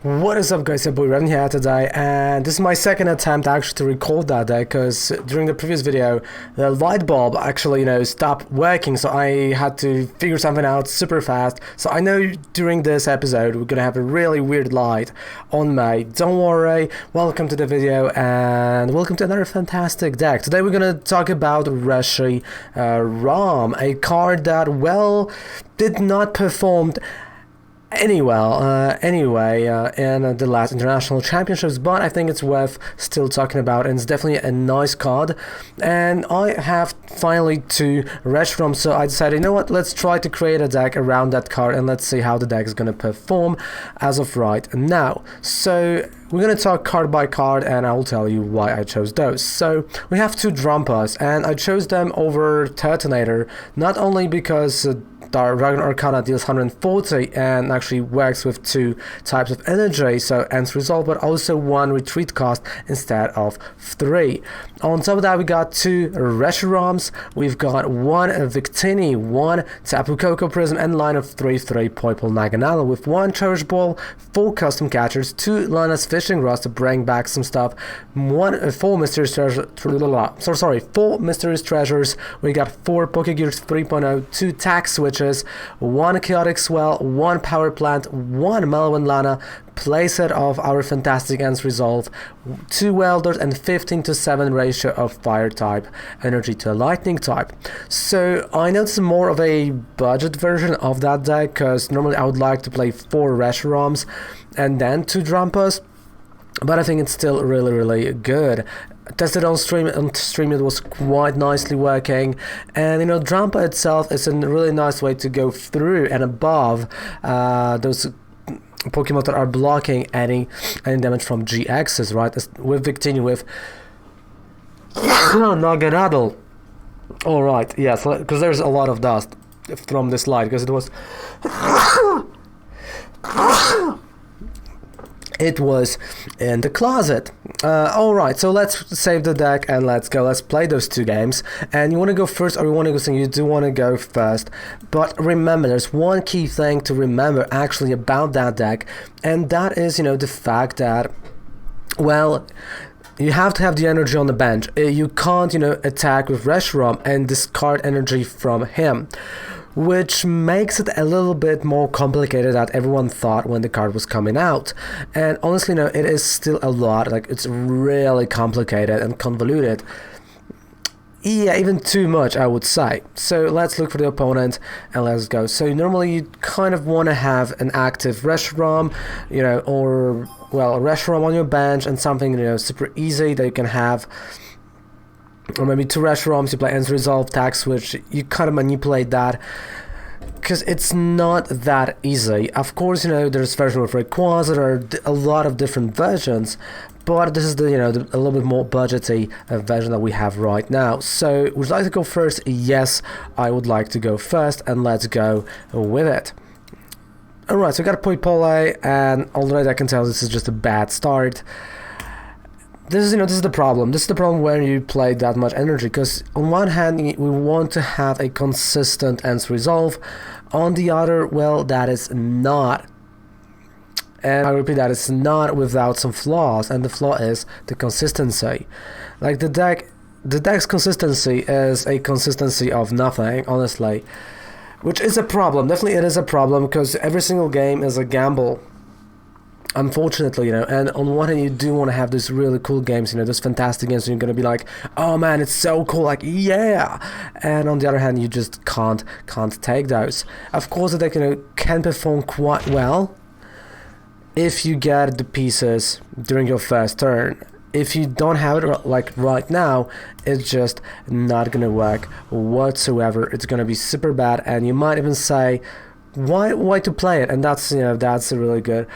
What is up, guys? Your boy Revan here today, and this is my second attempt actually to record that day, because during the previous video the light bulb actually stopped working, so I had to figure something out super fast. So I know during this episode we're gonna have a really weird light on me. Don't worry, welcome to the video and welcome to another fantastic deck. Today we're gonna talk about Reshiram, a card that did not perform anyway in the last international championships, but I think it's worth still talking about, and it's definitely a nice card. And I have finally two Reshirom, so I decided, you know what, let's try to create a deck around that card and let's see how the deck is going to perform as of right now. So we're going to talk card by card and I'll tell you why I chose those. So we have two Drampas, and I chose them over Turtonator not only because Dragon Arcana deals 140 and actually works with two types of energy, so ends resolve, but also one retreat cost instead of 3. On top of that, we got two Reshiroms, we've got one Victini, one Tapu Koko Prism, and line of 3/3 Poipole Naganadel with one Cherish Ball, 4 custom catchers, 2 Lana's fishing rods to bring back some stuff, 4 Mysterious Treasure, 4 Mysterious Treasures, we got 4 Pokégears 3.0, 2 Tag Switches, 1 Chaotic Swell, 1 Power Plant, 1 Mallow Lana, playset of our fantastic ends resolve, 2 Welders, and 15:7 ratio of fire type energy to a lightning type. So I know it's more of a budget version of that deck, because normally I would like to play 4 Reshiroms and then 2 Drampas, but I think it's still really good. Tested on stream it was quite nicely working, and Drampa itself is a really nice way to go through and above those Pokemon that are blocking any damage from GXs, right? With Victini, with Naganadel. Alright, yes, because there's a lot of dust from this light, because it was in the closet. Alright, so let's save the deck and let's play those 2 games. And you want to go first or you want to go second? You do want to go first, but remember, there's one key thing to remember actually about that deck, and that is the fact that, well, you have to have the energy on the bench. You can't attack with Reshiram and discard energy from him, which makes it a little bit more complicated than everyone thought when the card was coming out. And honestly, it is still a lot. Like, it's really complicated and convoluted. Yeah, even too much, I would say. So let's look for the opponent and let's go. So normally you kind of want to have an active Reshiram, or, well, a Reshiram on your bench and something, super easy that you can have. Or maybe 2 Reshiroms, you play Ends Resolve, Tag Switch, you kind of manipulate that, because it's not that easy. Of course, there's version with Rayquaza, there are a lot of different versions, but this is the, a little bit more budgety version that we have right now. So, would you like to go first? Yes, I would like to go first, and let's go with it. Alright, so we got a Poipole, and already I can tell this is just a bad start. This is the problem. This is the problem when you play that much energy, because on one hand we want to have a consistent ends resolve, on the other, well, that is not. And I repeat, that is not without some flaws, and the flaw is the consistency. Like, the deck's consistency is a consistency of nothing, honestly, which is a problem. Definitely it is a problem, because every single game is a gamble, unfortunately, and on one hand you do want to have these really cool games, those fantastic games, and you're gonna be like, oh man, it's so cool, like, yeah, and on the other hand you just can't take those. Of course, the deck can perform quite well if you get the pieces during your first turn. If you don't have it like right now, it's just not gonna work whatsoever. It's gonna be super bad, and you might even say, why to play it? And that's that's a really good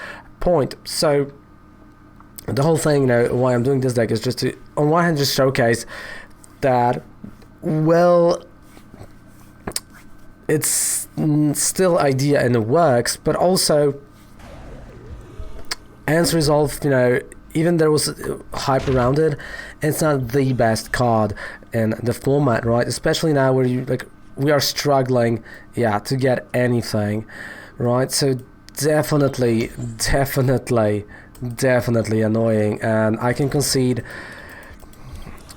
point. So the whole thing, why I'm doing this deck is just to, on one hand, just showcase that, well, it's still idea and it works, but also ends resolve, even there was hype around it, it's not the best card in the format, right? Especially now where we are struggling, to get anything, right? So definitely annoying, and I can concede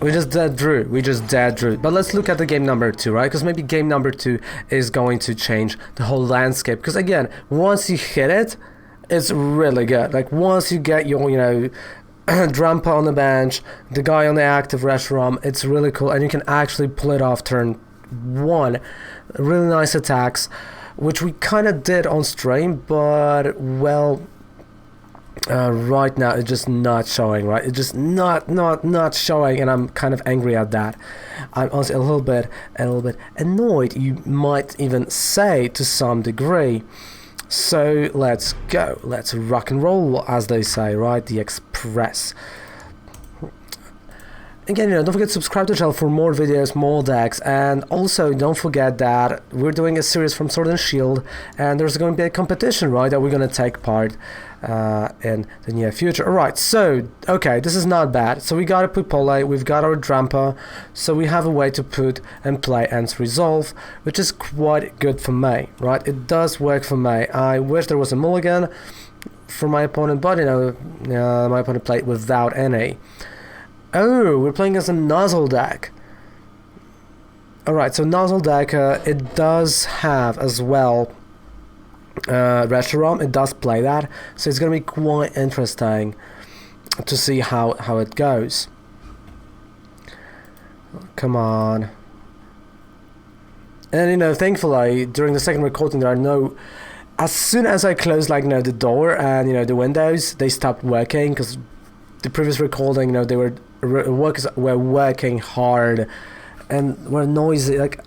we just dead drew. But let's look at the game number 2, right? Because maybe game number 2 is going to change the whole landscape. Because again, once you hit it, it's really good. Like once you get your, you know, Drampa on the bench, the guy on the active Reshirom, it's really cool, and you can actually pull it off turn 1. Really nice attacks, which we kind of did on stream, but well, right now it's just not showing, right? It's just not showing, and I'm kind of angry at that. I'm honestly a little bit annoyed, you might even say, to some degree. So let's go, let's rock and roll, as they say, right? The Express. Again, you know, don't forget to subscribe to the channel for more videos, more decks, and also don't forget that we're doing a series from Sword and Shield, and there's going to be a competition, right, that we're going to take part in the near future. Alright, so, okay, this is not bad. So we got a Poipole, we've got our Drampa, so we have a way to put and play Ends Resolve, which is quite good for me, right? It does work for me. I wish there was a mulligan for my opponent, but, you know, my opponent played without any. Oh, we're playing as a Nozzle deck. Alright, so Nozzle deck, it does have as well Reshirom, it does play that, so it's going to be quite interesting to see how it goes. Come on. And you know, thankfully, during the second recording there are no... As soon as I close, like, you know, the door and, you know, the windows, they stopped working, because the previous recording, you know, they were... workers were working hard and were noisy, like,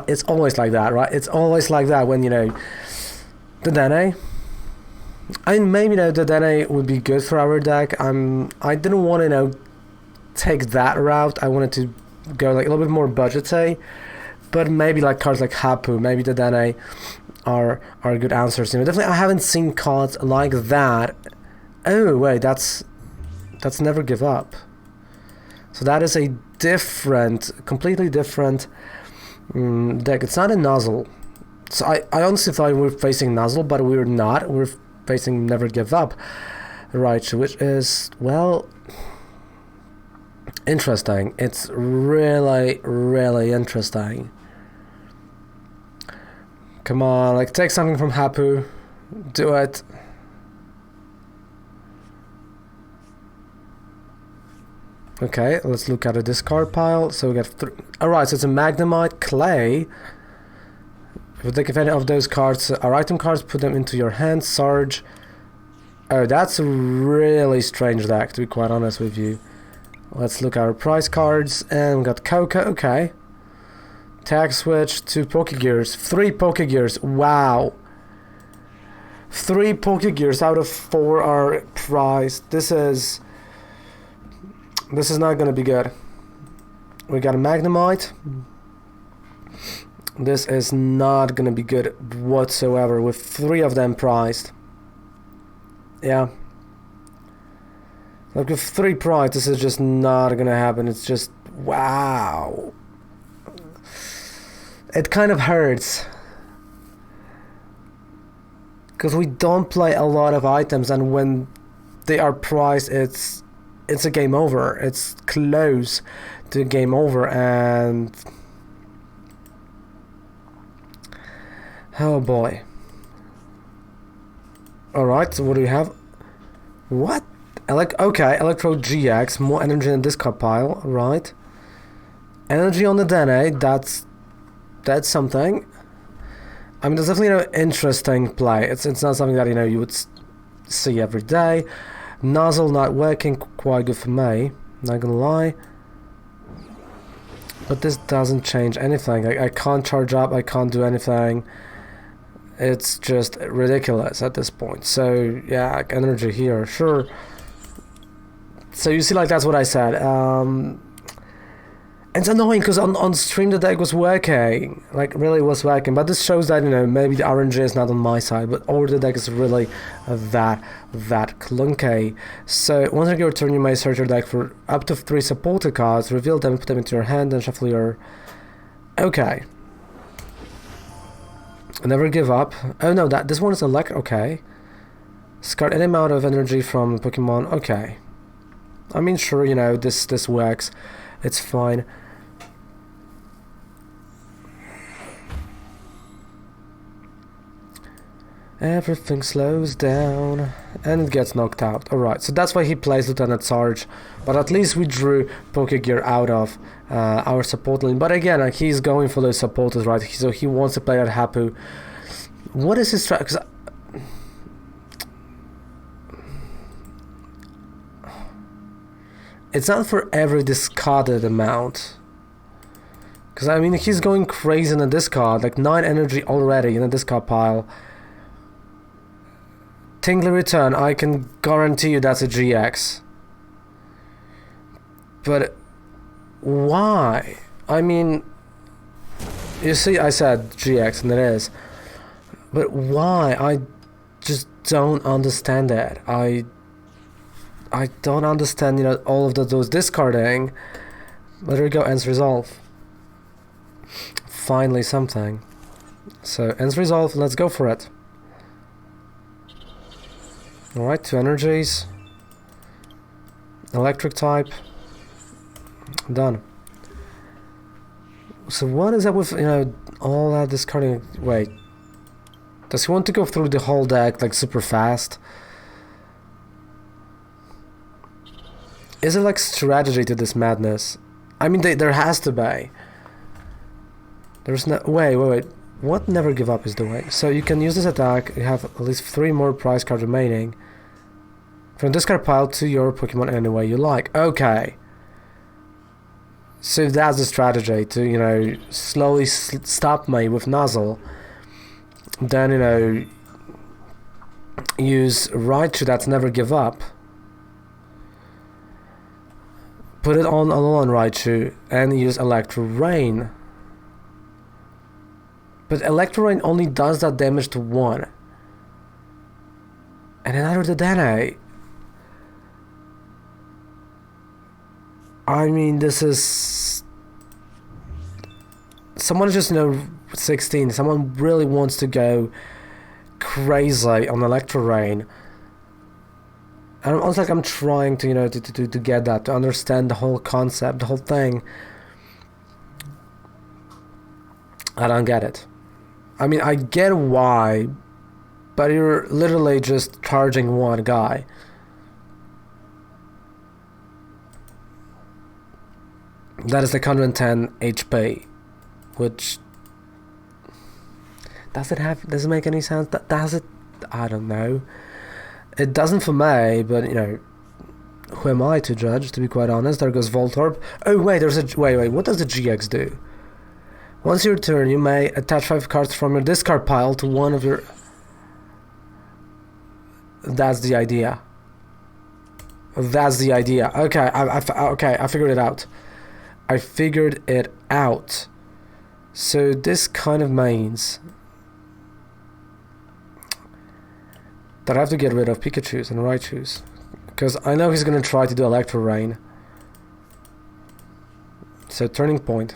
it's always like that, right? It's always like that when, you know, the Dene. I mean, maybe, you know, the Dene would be good for our deck. I didn't want to, you know, take that route. I wanted to go, like, a little bit more budgety, but maybe, like, cards like Hapu, maybe the Dene are good answers. You know, definitely I haven't seen cards like that. Oh, wait, that's Never Give Up. So that is a different, completely different deck. It's not a Nozzle. So I honestly thought we were facing Nozzle, but we were not. We're facing Never Give Up. Right, which is, well, interesting. It's really interesting. Come on, like, take something from Hapu. Do it. Okay, let's look at a discard pile. So we got alright, so it's a Magnemite, Clay. If you take any of those cards, are item cards, put them into your hand. Sarge. Oh, that's a really strange deck, to be quite honest with you. Let's look at our prize cards, and we got Coco, okay. Tag Switch, 2 Pokégears, 3 Pokégears, wow. 3 Pokégears out of 4 are prized. This is not going to be good. We got a Magnemite. This is not going to be good whatsoever with 3 of them prized. Yeah. Like with 3 prized, this is just not going to happen. It's just, wow. It kind of hurts. Because we don't play a lot of items, and when they are prized, it's a game over. It's close to game over, and oh boy. Alright, so what do we have? What? Okay, Electro GX, more energy in this card pile, right? Energy on the Dene, that's something. I mean, that's definitely an interesting play. It's not something that, you know, you would see every day. Nozzle not working, quite good for me, not gonna lie. But this doesn't change anything. I can't charge up, I can't do anything. It's just ridiculous at this point. So yeah, energy here, sure. So you see, like, that's what I said. It's annoying because on stream the deck was working, like really was working, but this shows that, you know, maybe the RNG is not on my side, but or the deck is really that clunky. So once you return, you may search your deck for up to 3 supported cards, reveal them, put them into your hand, and shuffle your... Okay. Never Give Up. Oh no, this one is okay. Discard any amount of energy from Pokemon. Okay. I mean, sure, you know, this works. It's fine. Everything slows down and it gets knocked out. Alright, so that's why he plays Lieutenant Sarge. But at least we drew Pokégear out of our support lane. But again, like, he's going for those supporters, right? So he wants to play that Hapu. What is his strategy? It's not for every discarded amount. Because I mean, he's going crazy in the discard. Like 9 energy already in the discard pile. Tingly Return, I can guarantee you that's a GX. But why? I mean, you see, I said GX, and it is. But why? I just don't understand that. I don't understand, you know, all of those discarding. But there we go, ends resolve. Finally something. So ends resolve, let's go for it. Alright, 2 energies. Electric type. Done. So what is up with, you know, all that discarding? Wait. Does he want to go through the whole deck like super fast? Is it like strategy to this madness? I mean, there has to be. There's no... Wait. What never give up is doing? So you can use this attack, you have at least 3 more prize cards remaining. From discard pile to your Pokemon any way you like. Okay. So that's the strategy, to, you know, slowly stop me with Nuzzle. Then, you know, use Raichu that's never give up. Put it on Raichu and use Electro Rain. But Electro Rain only does that damage to 1. And another to Dene. I mean, this is... Someone just, you know, 16. Someone really wants to go crazy on Electro Rain. And it's like I'm trying to, you know, to get that, to understand the whole concept, the whole thing. I don't get it. I mean, I get why, but you're literally just charging one guy. That is like 110 HP, which... Does it make any sense? Does it? I don't know. It doesn't for me, but, you know, who am I to judge, to be quite honest? There goes Voltorb. Oh, wait, wait, what does the GX do? Once your turn, you may attach 5 cards from your discard pile to one of your... That's the idea. That's the idea. Okay, okay, I figured it out. I figured it out. So this kind of means that I have to get rid of Pikachus and Raichus, because I know he's going to try to do Electro Rain. So turning point.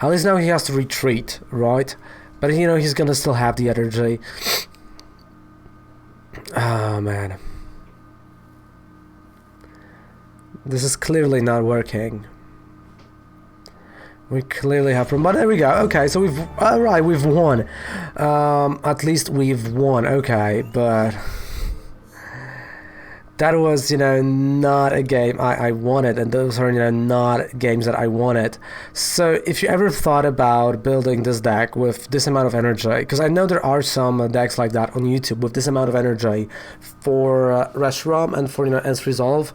At least now he has to retreat, right? But you know, he's going to still have the energy. Oh man. This is clearly not working. We clearly have problem, but there we go. Okay, so we've... Alright, we've won. At least we've won, okay, but... That was, you know, not a game I wanted, and those are, you know, not games that I wanted. So if you ever thought about building this deck with this amount of energy, because I know there are some decks like that on YouTube with this amount of energy for Reshiram and for, you know, Ends Resolve,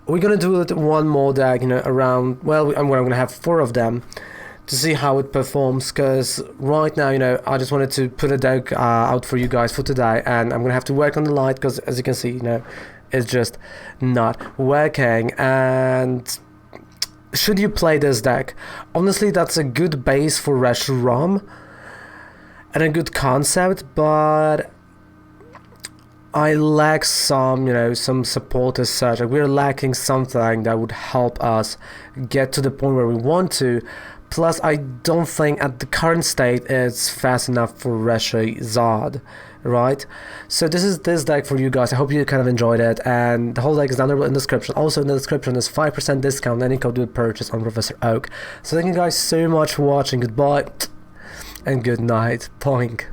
we're gonna do it one more deck, you know, around, well, I'm gonna have 4 of them to see how it performs, because right now, you know, I just wanted to put a deck out for you guys for today, and I'm gonna have to work on the light, because as you can see, you know, it's just not working. And should you play this deck? Honestly, that's a good base for Reshiram and a good concept, but I lack some, you know, some support as such. Like, we're lacking something that would help us get to the point where we want to. Plus, I don't think at the current state it's fast enough for Reshiram, right? So this is this deck for you guys. I hope you kind of enjoyed it, and the whole deck is down there in the description. Also in the description is 5% discount any code you purchase on Professor Oak. So thank you guys so much for watching. Goodbye and good night. Poink.